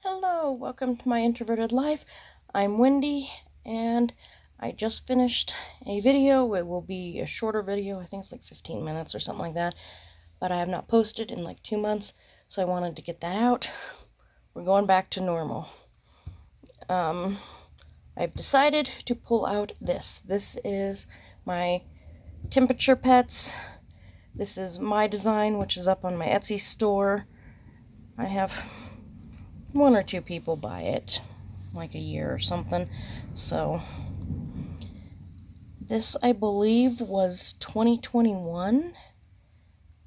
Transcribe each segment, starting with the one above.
Hello, welcome to my introverted life. I'm Wendy, and I just finished a video. It will be a shorter video. I think it's like 15 minutes or something like that, but I have not posted in like 2 months, so I wanted to get that out. We're going back to normal. I've decided to pull out this. This is my temperature pets. This is my design, which is up on my Etsy store. I have 1 or 2 people buy it, like a year or something. So this, I believe, was 2021.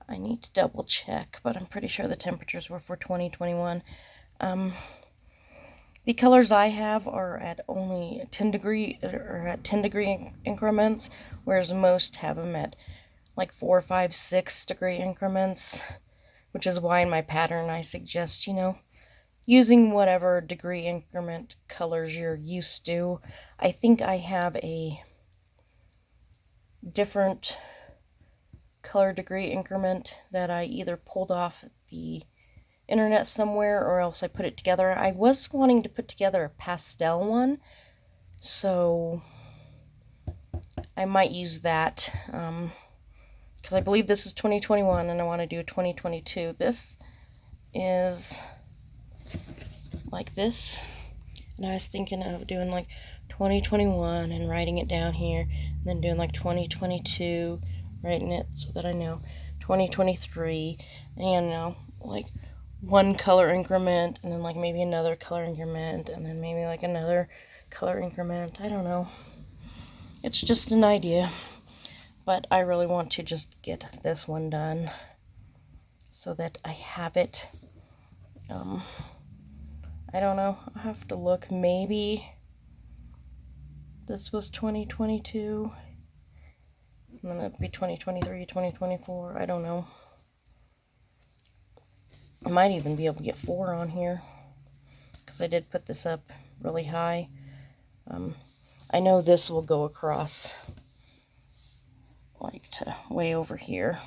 I need to double check, but I'm pretty sure the temperatures were for 2021. The colors I have are at only 10 degree increments, whereas most have them at like 4, 5, 6 degree increments, which is why in my pattern I suggest, using whatever degree increment colors you're used to. I think I have a different color degree increment that I either pulled off the internet somewhere or else I put it together. I was wanting to put together a pastel one, so I might use that because I believe this is 2021 and I want to do 2022. This is like this, and I was thinking of doing like 2021 and writing it down here, and then doing like 2022, writing it so that I know 2023, and like one color increment, and then like maybe another color increment, and then maybe like another color increment. I don't know, it's just an idea, but I really want to just get this one done so that I have it. I don't know, I have to look. Maybe this was 2022, and then it'd be 2023, 2024, I don't know. I might even be able to get 4 on here, because I did put this up really high. I know this will go across, like to way over here,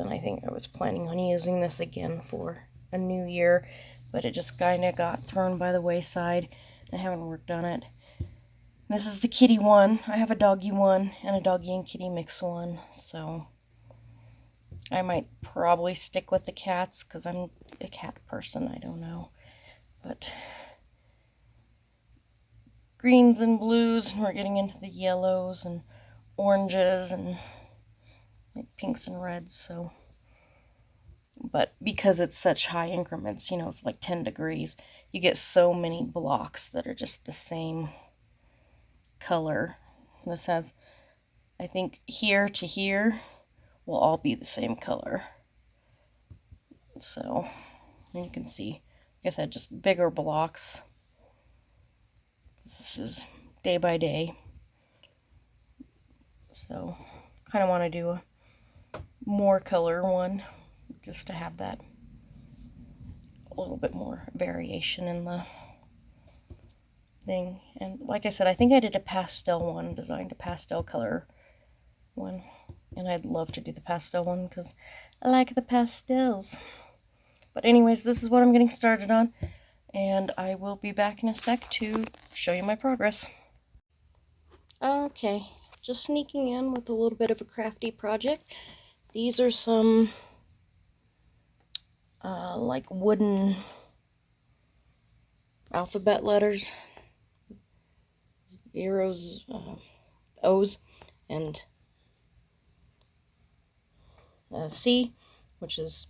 and I think I was planning on using this again for a new year, but it just kind of got thrown by the wayside. I haven't worked on it. This is the kitty one. I have a doggy one and a doggy and kitty mix one, so I might probably stick with the cats because I'm a cat person. I don't know, but greens and blues, and we're getting into the yellows and oranges and like pinks and reds. So, but because it's such high increments, of like 10 degrees, you get so many blocks that are just the same color. This has, I think, here to here will all be the same color. So, and you can see, like I said, just bigger blocks. This is day by day. So, kind of want to do a more color one, just to have that a little bit more variation in the thing. And like I said, I think I did a pastel one, designed a pastel color one, and I'd love to do the pastel one because I like the pastels. But anyways, this is what I'm getting started on, and I will be back in a sec to show you my progress. Okay, just sneaking in with a little bit of a crafty project. These are some like wooden alphabet letters, zeros, O's, and C, which is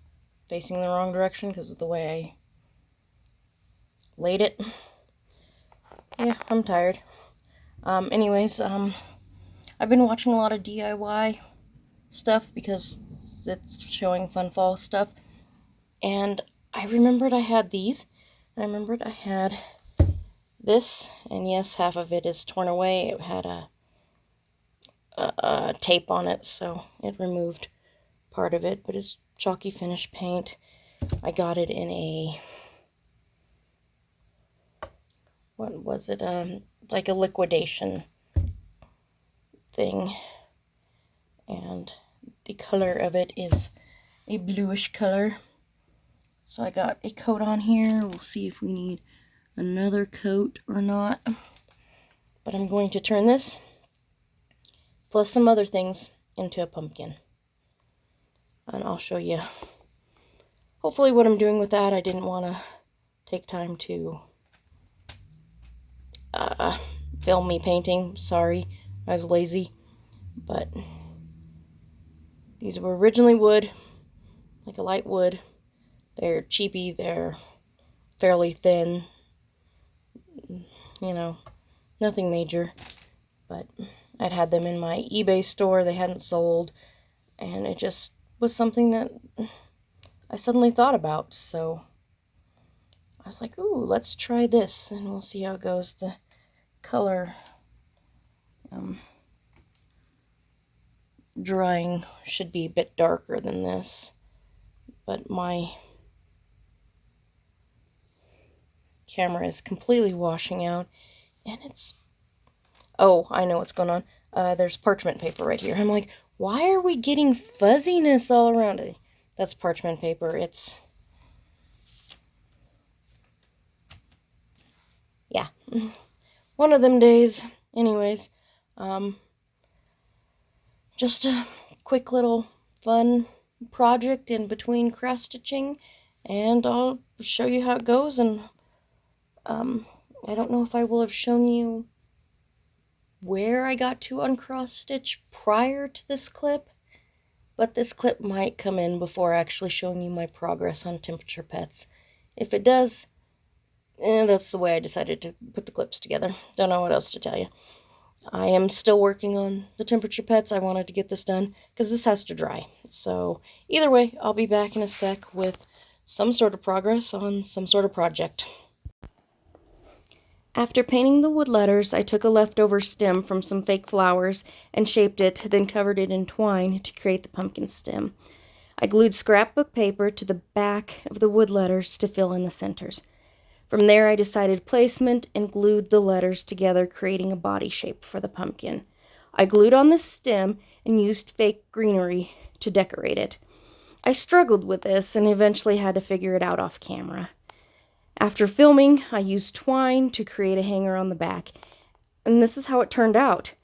facing the wrong direction because of the way I laid it. Yeah, I'm tired. Anyways, I've been watching a lot of DIY stuff because it's showing fun fall stuff, and I remembered I had these. I remembered I had this, and yes, half of it is torn away. It had a tape on it, so it removed part of it, but it's chalky finish paint. I got it in a, what was it, like a liquidation thing, and the color of it is a bluish color. So I got a coat on here. We'll see if we need another coat or not. But I'm going to turn this, plus some other things, into a pumpkin. And I'll show you hopefully what I'm doing with that. I didn't want to take time to film me painting. Sorry, I was lazy. But these were originally wood, like a light wood. They're cheapy, they're fairly thin, you know, nothing major. But I'd had them in my eBay store, they hadn't sold, and it just was something that I suddenly thought about. So I was like, ooh, let's try this, and we'll see how it goes. The color drying should be a bit darker than this, but my camera is completely washing out, and it's, oh, I know what's going on. There's parchment paper right here. I'm like, why are we getting fuzziness all around it? That's parchment paper. It's, yeah, one of them days. Anyways, just a quick little fun project in between cross stitching, and I'll show you how it goes. And I don't know if I will have shown you where I got to uncross stitch prior to this clip, but this clip might come in before actually showing you my progress on temperature pets. If it does, that's the way I decided to put the clips together. Don't know what else to tell you. I am still working on the temperature pets. I wanted to get this done because this has to dry. So either way, I'll be back in a sec with some sort of progress on some sort of project. After painting the wood letters, I took a leftover stem from some fake flowers and shaped it, then covered it in twine to create the pumpkin stem. I glued scrapbook paper to the back of the wood letters to fill in the centers. From there, I decided placement and glued the letters together, creating a body shape for the pumpkin. I glued on the stem and used fake greenery to decorate it. I struggled with this and eventually had to figure it out off camera. After filming, I used twine to create a hanger on the back, and this is how it turned out.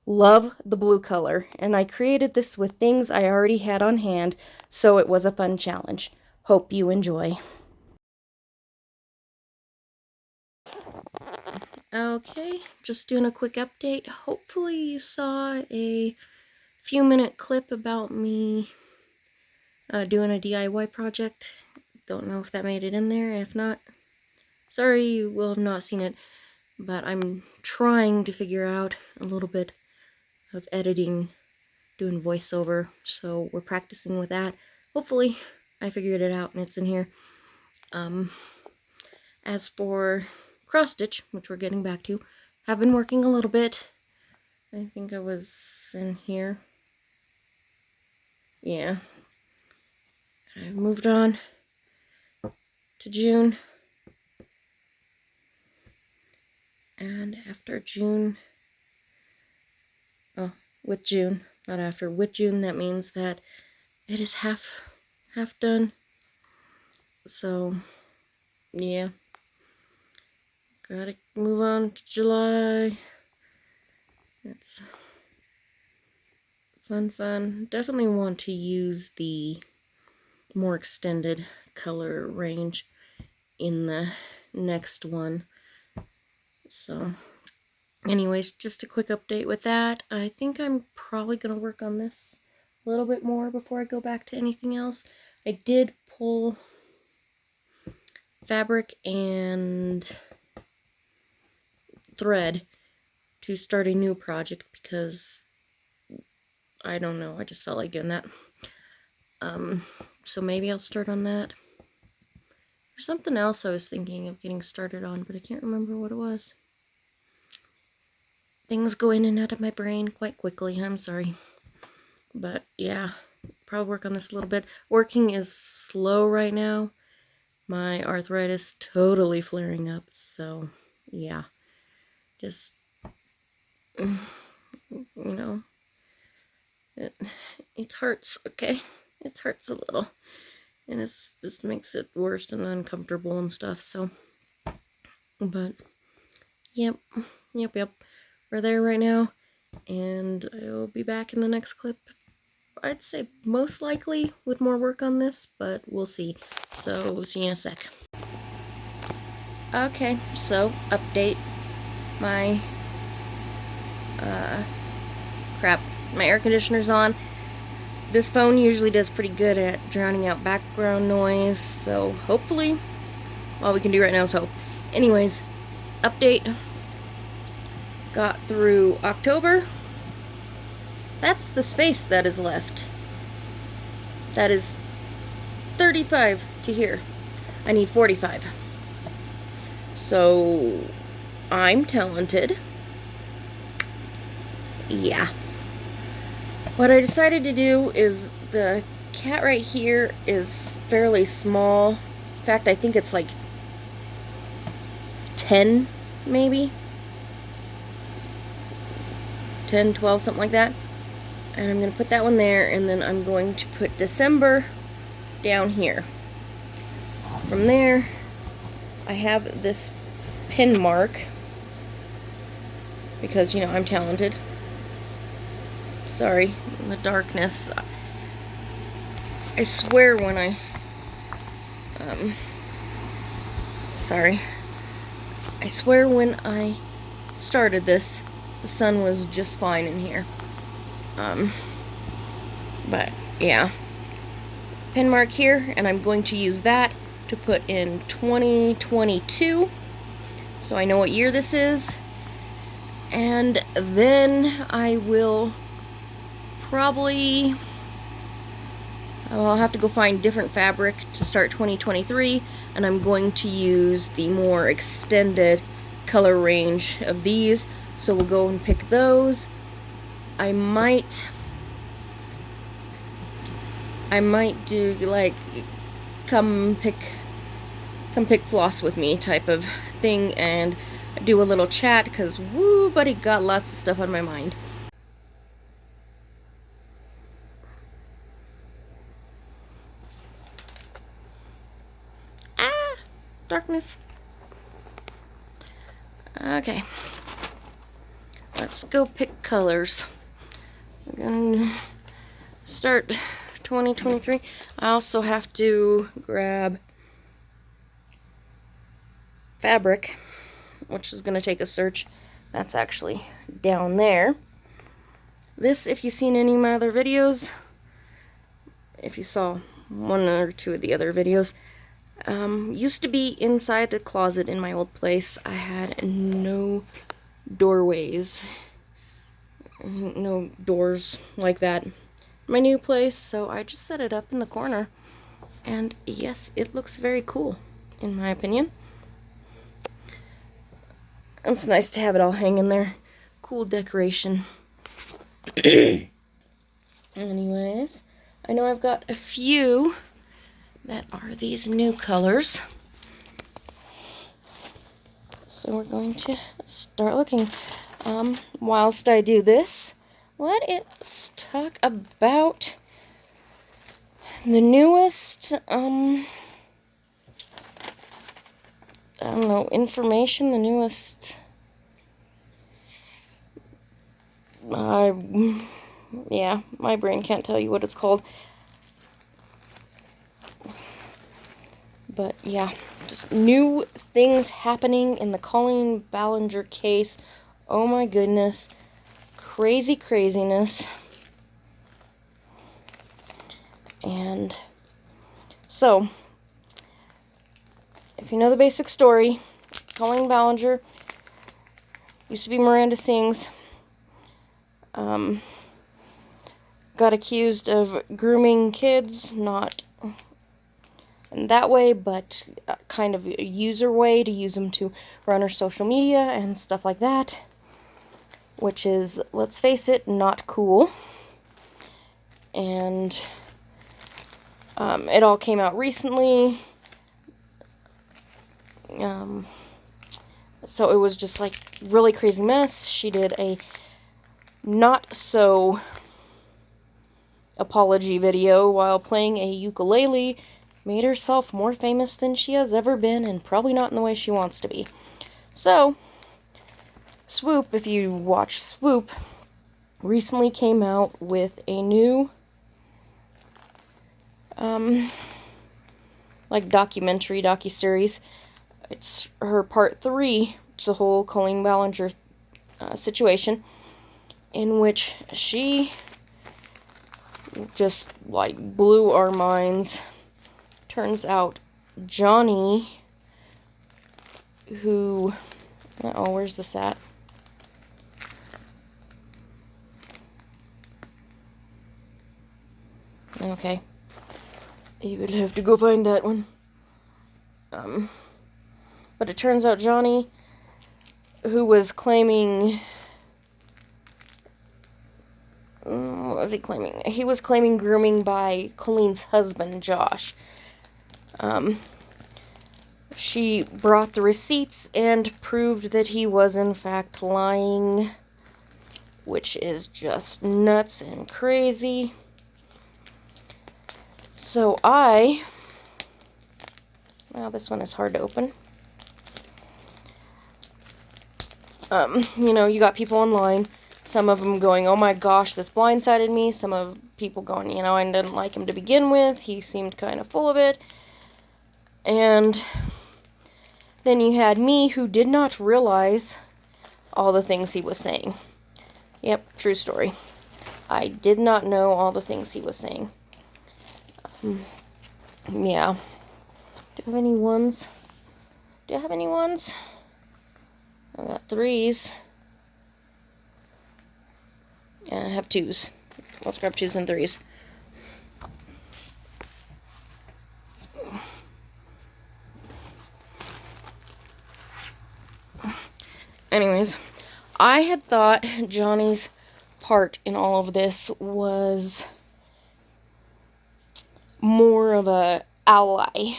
Love the blue color, and I created this with things I already had on hand, so it was a fun challenge. Hope you enjoy. Okay, just doing a quick update. Hopefully you saw a few-minute clip about me doing a DIY project. Don't know if that made it in there. If not, sorry, you will have not seen it. But I'm trying to figure out a little bit of editing, doing voiceover, so we're practicing with that. Hopefully I figured it out and it's in here. As for cross stitch, which we're getting back to, have been working a little bit. I think I was in here. Yeah. I moved on to June. And after June, oh, with June, not after, with June, that means that it is half done. So, yeah. Gotta move on to July. It's fun. Definitely want to use the more extended color range in the next one. So, anyways, just a quick update with that. I think I'm probably going to work on this a little bit more before I go back to anything else. I did pull fabric and thread to start a new project because I don't know, I just felt like doing that. So maybe I'll start on that. There's something else I was thinking of getting started on, but I can't remember what it was. Things go in and out of my brain quite quickly, I'm sorry. But yeah, probably work on this a little bit. Working is slow right now. My arthritis totally flaring up, so yeah. Just, you know, it hurts, okay? It hurts a little. and this makes it worse and uncomfortable and stuff, so. But, yep. We're there right now, and I'll be back in the next clip. I'd say most likely with more work on this, but we'll see. So, see you in a sec. Okay, so, update. My, my air conditioner's on. This phone usually does pretty good at drowning out background noise, so hopefully, all we can do right now is hope. Anyways, update. Got through October. That's the space that is left. That is 35 to here. I need 45. So, I'm talented. Yeah. What I decided to do is the cat right here is fairly small. In fact, I think it's like 10, maybe. 10, 12, something like that. And I'm going to put that one there, and then I'm going to put December down here. From there, I have this pin mark, because, you know, I'm talented. Sorry, in the darkness. I swear when I, sorry. I swear when I started this, the sun was just fine in here. But, yeah. Pin mark here, and I'm going to use that to put in 2022, so I know what year this is. And then I will probably, I'll have to go find different fabric to start 2023, and I'm going to use the more extended color range of these, so we'll go and pick those. I might do like come pick floss with me type of thing and do a little chat, because woo buddy, got lots of stuff on my mind. Ah, darkness. Okay, let's go pick colors. We're gonna start 2023. I also have to grab fabric, which is going to take a search. That's actually down there. This, if you've seen any of my other videos, if you saw one or two of the other videos, used to be inside the closet in my old place. I had no doorways, no doors like that in my new place, so I just set it up in the corner, and yes, it looks very cool in my opinion. It's nice to have it all hanging there. Cool decoration. Anyways, I know I've got a few that are these new colors, so we're going to start looking. Whilst I do this, let's talk about the newest, I don't know, information, the newest, yeah, my brain can't tell you what it's called. But yeah, just new things happening in the Colleen Ballinger case. Oh my goodness. Crazy craziness. And so, if you know the basic story, Colleen Ballinger used to be Miranda Sings. Got accused of grooming kids, not in that way, but kind of a user way to use them to run her social media and stuff like that, which is, let's face it, not cool. And it all came out recently. So it was just like really crazy mess. She did a not so apology video while playing a ukulele made herself more famous than she has ever been, and probably not in the way she wants to be. So, Swoop, if you watch Swoop, recently came out with a new, like docuseries. It's her part 3. It's the whole Colleen Ballinger situation, in which she just, like, blew our minds. Turns out Johnny, who... Uh-oh, where's this at? Okay. You would have to go find that one. But it turns out Johnny, who was claiming... what was he claiming? He was claiming grooming by Colleen's husband, Josh. She brought the receipts and proved that he was in fact lying, which is just nuts and crazy. So well, this one is hard to open. You know, you got people online, some of them going, oh my gosh, this blindsided me. Some of people going, you know, I didn't like him to begin with. He seemed kind of full of it. And then you had me, who did not realize all the things he was saying. Yep, true story. I did not know all the things he was saying. Yeah. Do I have any ones? Do I have any ones? I got 3s. And I have 2s. Let's grab 2s and 3s. Anyways, I had thought Johnny's part in all of this was more of a ally.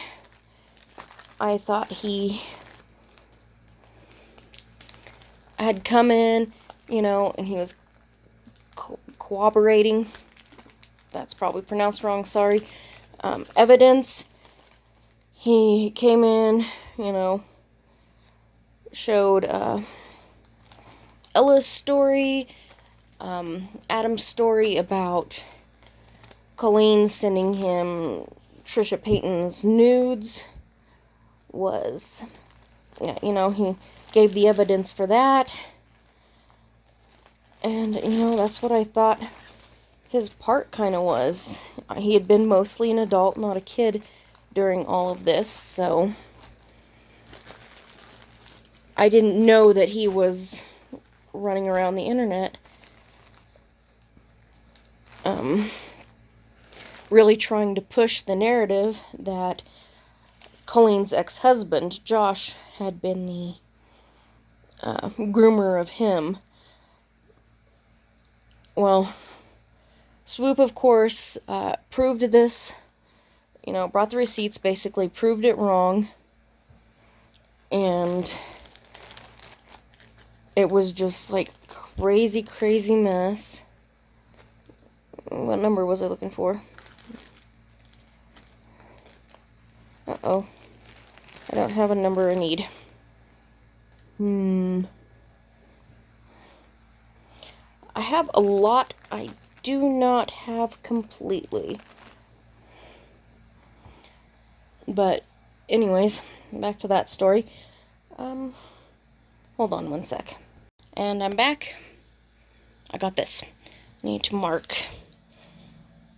I thought he had come in, you know, and he was cooperating. That's probably pronounced wrong, sorry. Evidence. He came in, you know, showed Ella's story, Adam's story about Colleen sending him Trisha Payton's nudes. Was, yeah, you know, he gave the evidence for that. And, you know, that's what I thought his part kind of was. He had been mostly an adult, not a kid, during all of this, so I didn't know that he was running around the internet really trying to push the narrative that Colleen's ex-husband, Josh, had been the groomer of him. Well, Swoop, of course, proved this, you know, brought the receipts, basically proved it wrong, and it was just, like, crazy, crazy mess. What number was I looking for? Uh-oh. I don't have a number I need. I have a lot I do not have completely. But, anyways, back to that story. Hold on one sec. And I'm back. I got this. Need to mark.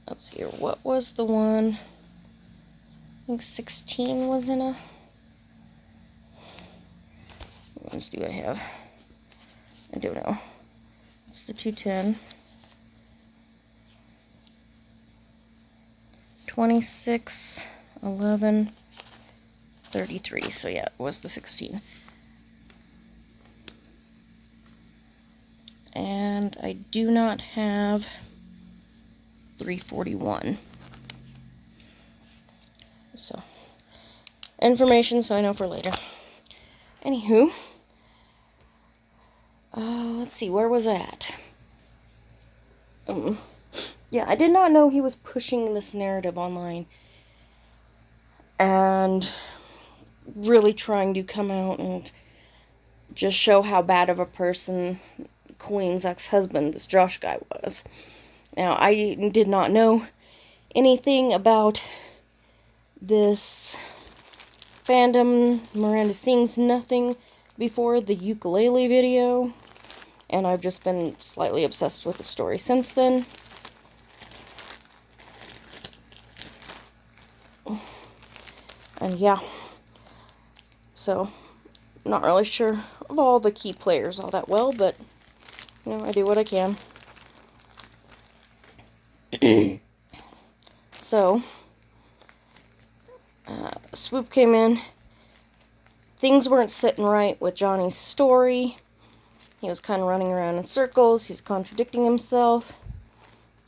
Let's see here. What was the one? I think 16 was in a... What ones do I have? I don't know. It's the 210. 26, 11, 33. So yeah, it was the 16. And I do not have 341. So, information so I know for later. Anywho, let's see, where was I at? Yeah, I did not know he was pushing this narrative online. and really trying to come out and just show how bad of a person Colleen's ex-husband, this Josh guy, was. Now, I did not know anything about this fandom. Miranda sings nothing before the ukulele video, and I've just been slightly obsessed with the story since then. And yeah, so not really sure of all the key players all that well, but you know, I do what I can. So Swoop came in. Things weren't sitting right with Johnny's story. He was kind of running around in circles. He was contradicting himself.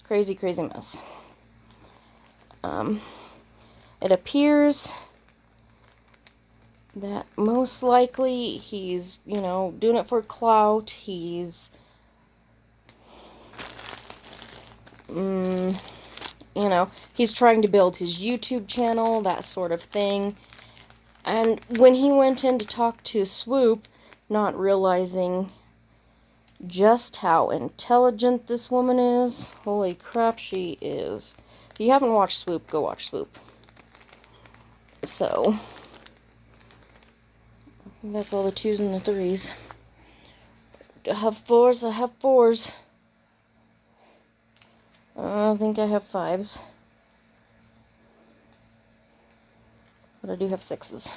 Crazy, crazy mess. It appears that most likely he's, you know, doing it for clout. He's, you know, he's trying to build his YouTube channel, that sort of thing. And when he went in to talk to Swoop, not realizing just how intelligent this woman is. Holy crap, she is. If you haven't watched Swoop, go watch Swoop. So, that's all the 2s and the 3s. I have 4s, I have 4s. I think I have 5s. But I do have 6s.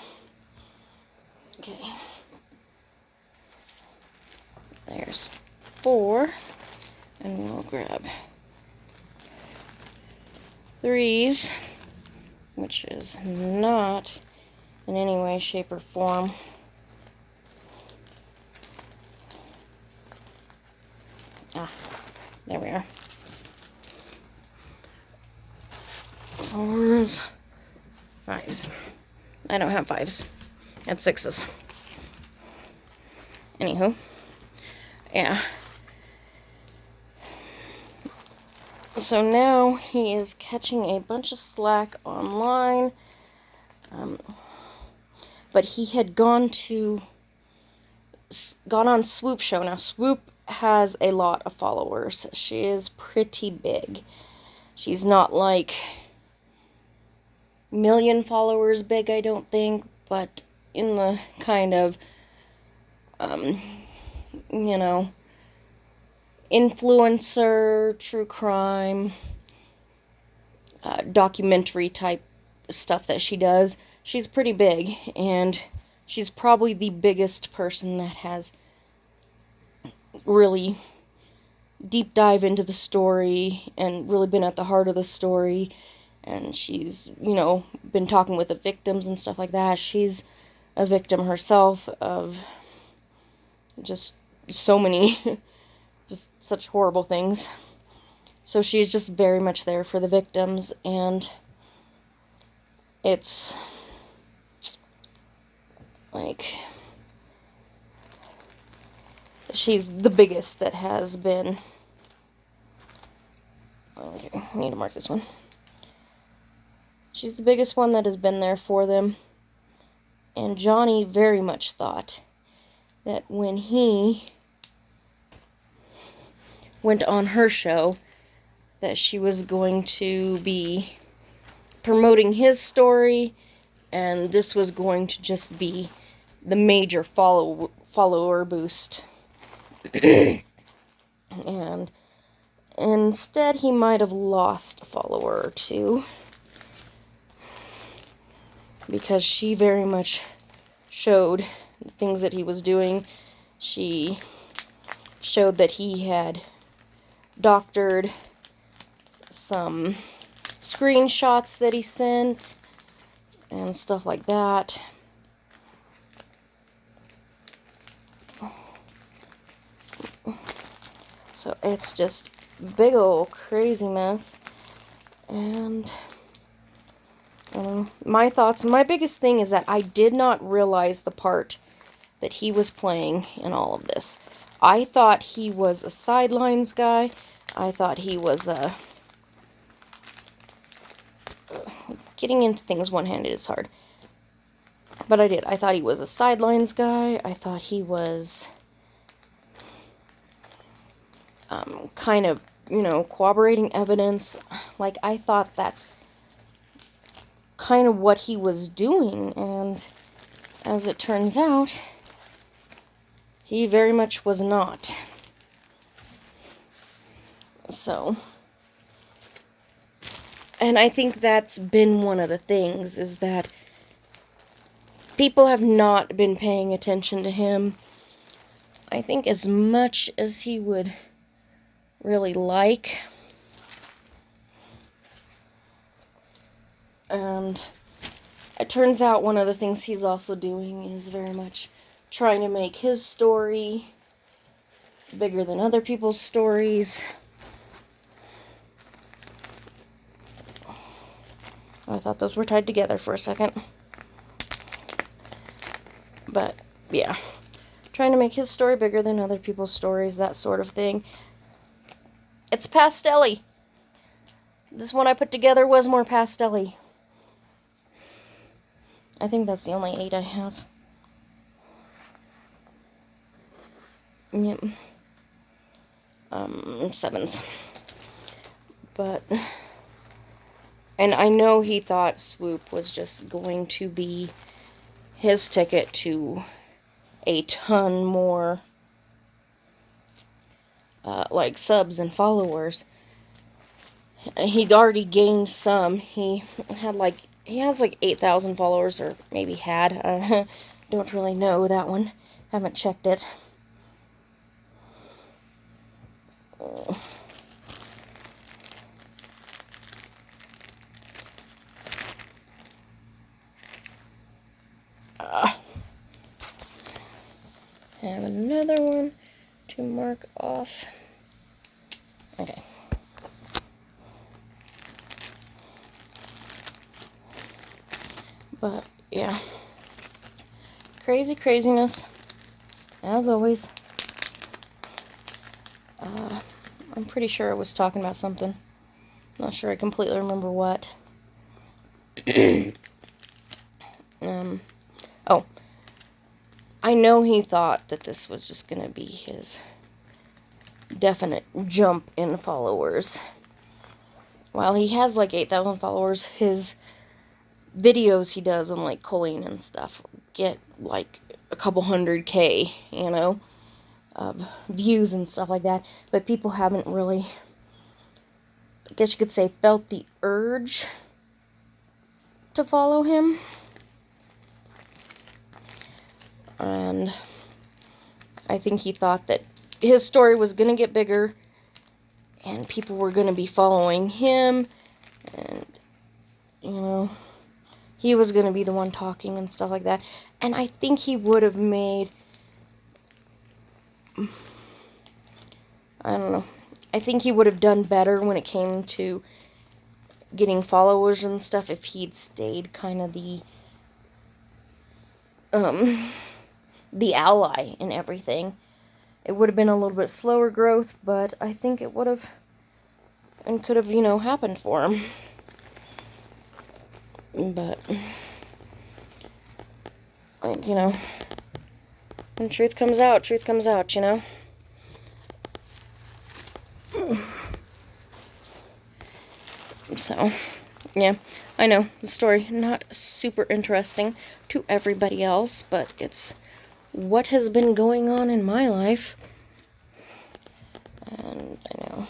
Okay. There's 4. And we'll grab 3s, which is not in any way, shape, or form there we are. 4s, 5s. I don't have 5s. And 6s. Anywho. Yeah. So now he is catching a bunch of slack online. But he had gone on Swoop show. Now, Swoop has a lot of followers. She is pretty big. She's not like million followers big, I don't think, but in the kind of, you know, influencer, true crime, documentary type stuff that she does. She's pretty big, and she's probably the biggest person that has really deep dive into the story and really been at the heart of the story. And she's, you know, been talking with the victims and stuff like that. She's a victim herself of just so many, just such horrible things. So she's just very much there for the victims, and it's like, she's the biggest that has been. Okay, I need to mark this one. She's the biggest one that has been there for them. And Johnny very much thought that when he went on her show, that she was going to be promoting his story, and this was going to just be the major follower boost. And instead, he might have lost a follower or two, because she very much showed the things that he was doing. She showed that he had doctored some screenshots that he sent and stuff like that. So it's just big old crazy mess. And my thoughts, my biggest thing is that I did not realize the part that he was playing in all of this. I thought he was a sidelines guy. I thought he was a getting into things one-handed is hard. But I did. I thought he was a sidelines guy. I thought he was kind of, corroborating evidence. Like, I thought that's kind of what he was doing. And as it turns out, he very much was not. So, and I think that's been one of the things, is that people have not been paying attention to him, I think, as much as he would really like. And it turns out one of the things he's also doing is very much trying to make his story bigger than other people's stories. I thought those were tied together for a second. But, yeah. Trying to make his story bigger than other people's stories, that sort of thing. It's pastel-y. This one I put together was more pastel-y. I think that's the only 8 I have. Yep. 7s. But, and I know he thought Swoop was just going to be his ticket to a ton more, like, subs and followers. He'd already gained some. He has like 8,000 followers, or maybe had. Don't really know that one. Haven't checked it. Have another one to mark off. Okay. But, yeah. Craziness. As always. I'm pretty sure I was talking about something. Not sure I completely remember what. Oh. I know he thought that this was just going to be his definite jump in followers. While he has like 8,000 followers, his videos he does on like Colleen and stuff get like a couple 100K, of views and stuff like that. But people haven't really, I guess you could say, felt the urge to follow him. And I think he thought that his story was going to get bigger and people were going to be following him, and, he was going to be the one talking and stuff like that. And I think he would have made, I don't know, I think he would have done better when it came to getting followers and stuff if he'd stayed kind of the ally in everything. It would have been a little bit slower growth, but I think it would have and could have, happened for him. But, like, when truth comes out, So, yeah, I know, the story not super interesting to everybody else, but it's what has been going on in my life. And I know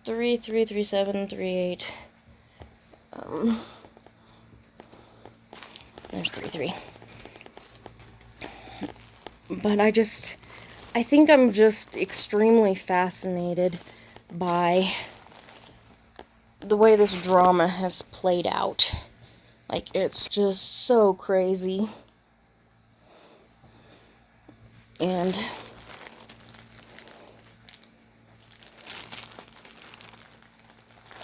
3, 3, 3, 7, 3, 8. There's 3, 3. But I think I'm just extremely fascinated by the way this drama has played out. Like, it's just so crazy. And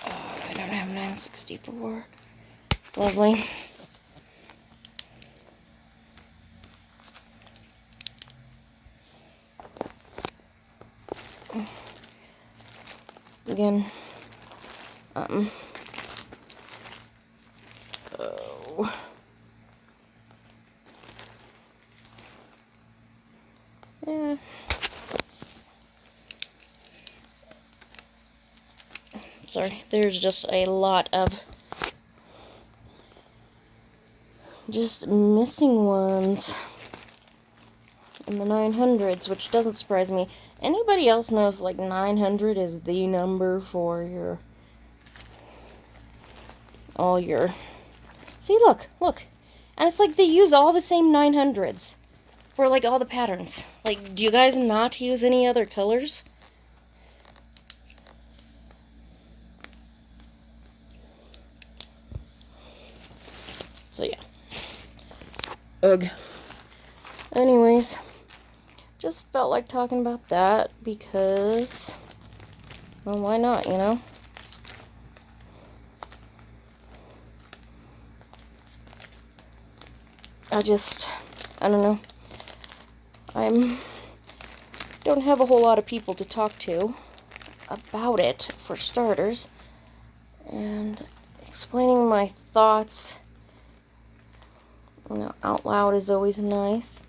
I don't have 964. Lovely. Again, Sorry, there's just a lot of just missing ones in the 900s, which doesn't surprise me. Anybody else knows, like, 900 is the number for all your... See, look. And it's like they use all the same 900s for, like, all the patterns. Like, do you guys not use any other colors? So, yeah. Ugh. Anyways, just felt like talking about that because, well, why not, you know? I don't know. Don't have a whole lot of people to talk to about it, for starters. And explaining my thoughts, you know, out loud is always nice.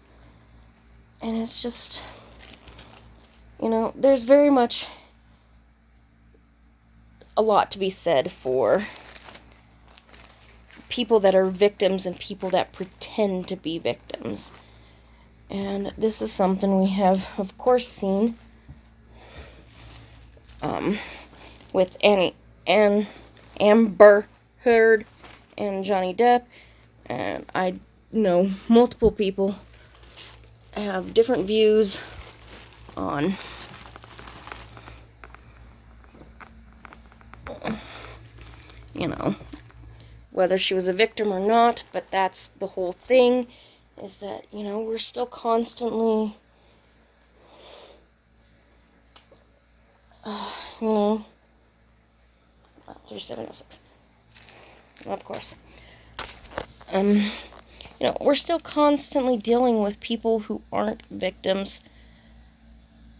And it's just, you know, there's very much a lot to be said for people that are victims and people that pretend to be victims. And this is something we have, of course, seen with Amber Heard and Johnny Depp. And I know multiple people have different views on you know, whether she was a victim or not, but that's the whole thing, is that, you know, we're still constantly, you know, 3706, of course, you know, we're still constantly dealing with people who aren't victims.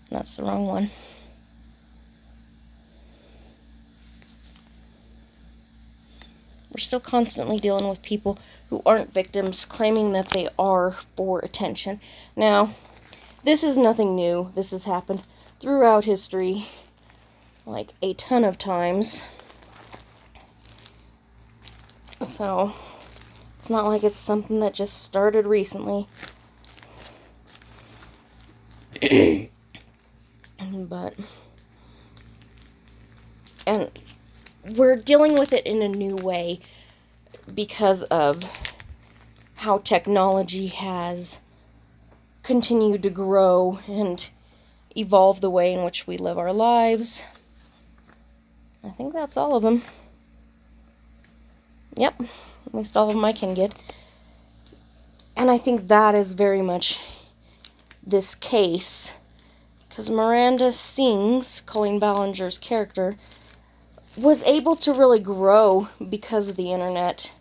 That's the wrong one. We're still constantly dealing with people who aren't victims, claiming that they are for attention. Now, this is nothing new. This has happened throughout history, like a ton of times. So, it's not like it's something that just started recently. But, and we're dealing with it in a new way because of how technology has continued to grow and evolve the way in which we live our lives. I think that's all of them. Yep, at least all of them I can get. And I think that is very much this case, because Miranda Sings, Colleen Ballinger's character, was able to really grow because of the internet.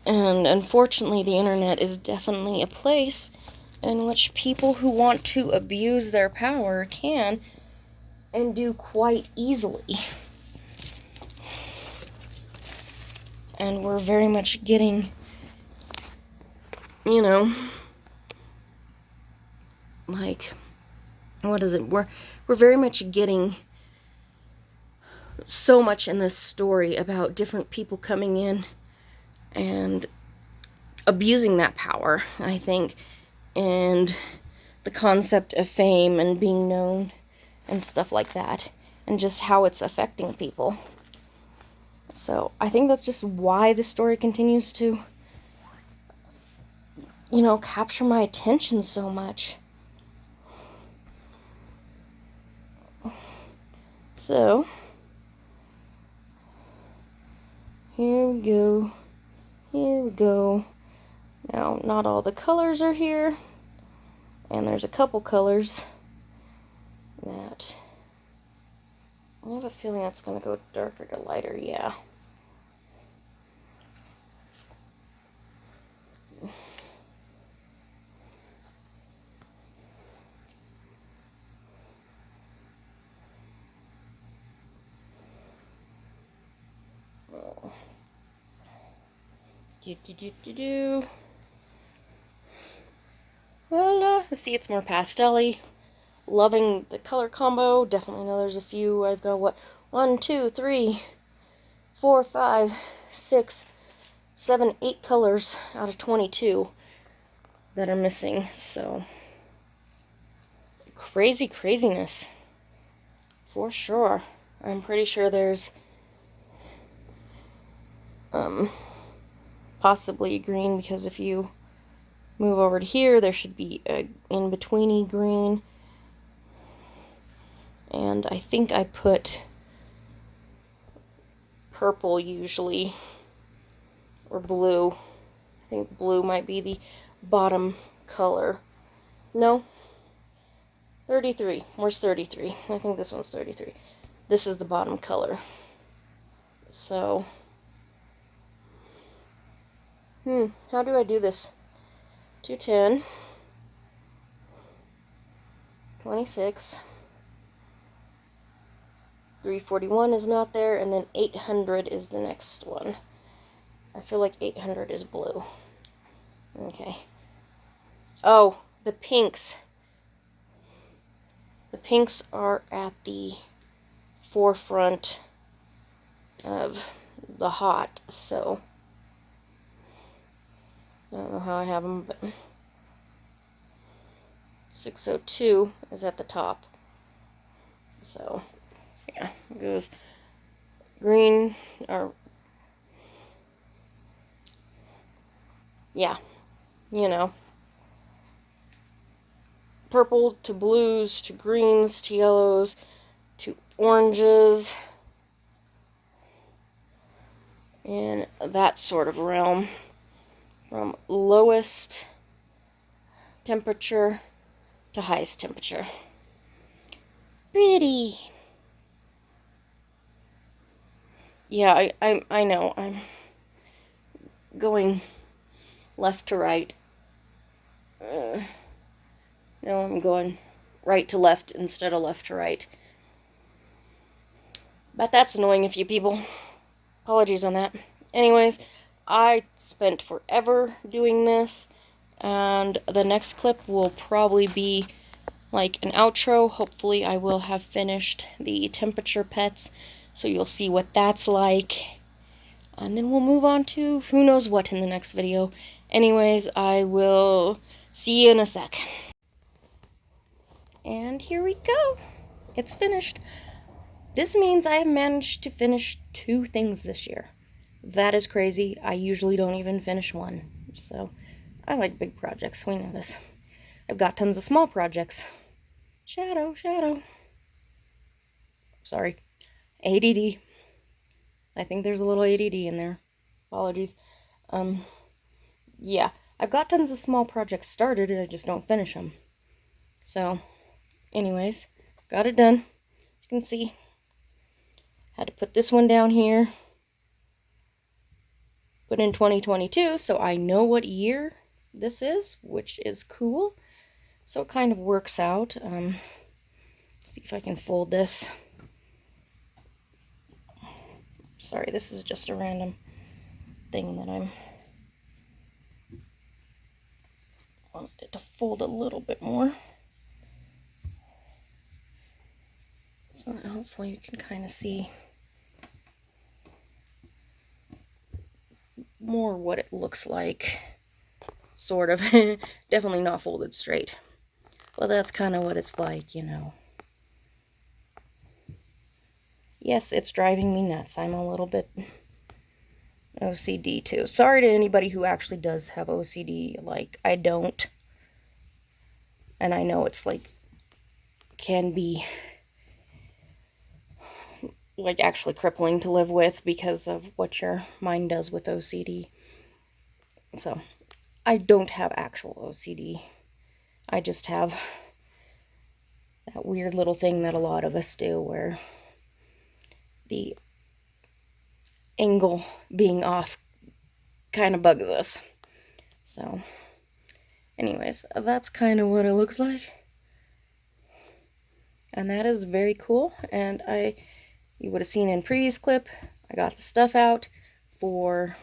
And unfortunately, the internet is definitely a place in which people who want to abuse their power can, and do quite easily. And we're very much getting, you know, like, what is it? We're very much getting so much in this story about different people coming in and abusing that power, I think, and the concept of fame and being known and stuff like that, and just how it's affecting people. So I think that's just why the story continues to, you know, capture my attention so much. So, here we go. Here we go. Now, not all the colors are here, and there's a couple colors that I have a feeling that's going to go darker to lighter, yeah. Do. Voila! See, it's more pastel-y. Loving the color combo. Definitely know there's a few. I've got, what, 1, 2, 3, 4, 5, 6, 7, 8 colors out of 22 that are missing. So, craziness. For sure. I'm pretty sure there's possibly a green, because if you move over to here, there should be a in-betweeny green. And I think I put purple usually, or blue. I think blue might be the bottom color. No, 33. Where's 33? I think this one's 33. This is the bottom color. So, how do I do this? 210, 26, 341 is not there, and then 800 is the next one. I feel like 800 is blue. Okay. Oh, the pinks. The pinks are at the forefront of the hot, so I don't know how I have them, but 602 is at the top. So, yeah, it goes green, or, yeah, you know, purple to blues to greens to yellows to oranges, in that sort of realm, from lowest temperature to highest temperature. Pretty. Yeah, I know, I'm going left to right. No, I'm going right to left instead of left to right. But that's annoying a few people. Apologies on that. Anyways, I spent forever doing this, and the next clip will probably be like an outro. Hopefully I will have finished the temperature pets, so you'll see what that's like. And then we'll move on to who knows what in the next video. Anyways, I will see you in a sec. And here we go. It's finished. This means I have managed to finish 2 things this year. That is crazy. I usually don't even finish one. So, I like big projects. We know this. I've got tons of small projects. Shadow. Sorry. ADD. I think there's a little ADD in there. Apologies. Yeah. I've got tons of small projects started, I just don't finish them. So, anyways, got it done. You can see. Had to put this one down here. Put in 2022, so I know what year this is, which is cool. So it kind of works out. See if I can fold this. Sorry, this is just a random thing that I'm wanted to fold a little bit more. So that hopefully you can kind of see more what it looks like. Sort of. Definitely not folded straight. Well, that's kind of what it's like, you know. Yes, it's driving me nuts. I'm a little bit OCD too. Sorry to anybody who actually does have OCD. Like, I don't. And I know it's like, can be like actually crippling to live with because of what your mind does with OCD. So, I don't have actual OCD. I just have that weird little thing that a lot of us do where the angle being off kind of bugs us. So, anyways, that's kind of what it looks like. And that is very cool. And you would have seen in previous clip, I got the stuff out for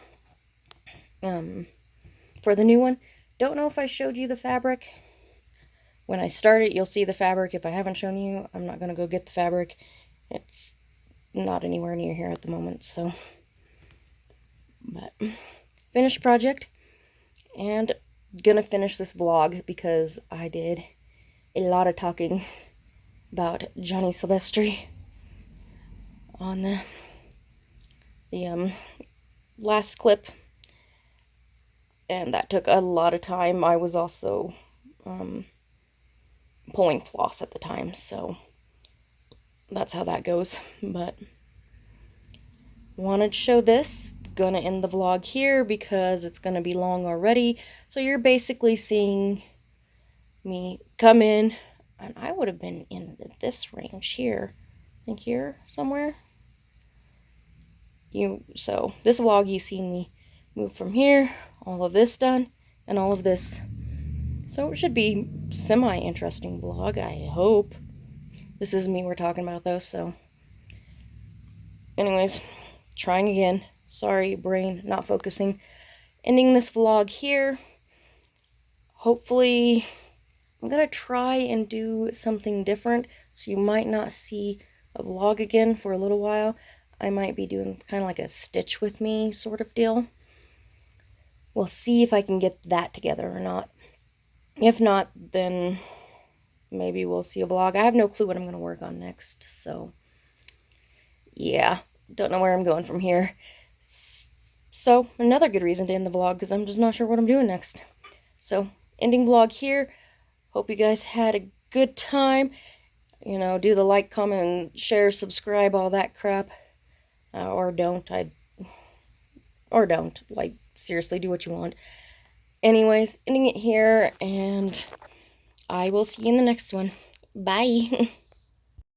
the new one. Don't know if I showed you the fabric. when I start it, you'll see the fabric. If I haven't shown you, I'm not going to go get the fabric. It's not anywhere near here at the moment, so. But, finished project. And gonna finish this vlog because I did a lot of talking about Johnny Silvestri on the last clip, and that took a lot of time. I was also pulling floss at the time, so that's how that goes. But wanted to show this. Gonna end the vlog here because it's gonna be long already. So you're basically seeing me come in, and I would have been in this range here. I think here somewhere. So this vlog, you see me move from here, all of this done, and all of this. So it should be semi-interesting vlog, I hope. This is me we're talking about though, so. Anyways, trying again. Sorry, brain not focusing. Ending this vlog here. Hopefully, I'm gonna try and do something different, so you might not see a vlog again for a little while. I might be doing kind of like a stitch with me sort of deal. We'll see if I can get that together or not. If not, then maybe we'll see a vlog. I have no clue what I'm gonna work on next, so yeah, don't know where I'm going from here. So, another good reason to end the vlog, because I'm just not sure what I'm doing next. So, ending vlog here. Hope you guys had a good time. You know, do the like, comment, and share, subscribe, all that crap. Or don't. Like, seriously, do what you want. Anyways, ending it here, and I will see you in the next one. Bye.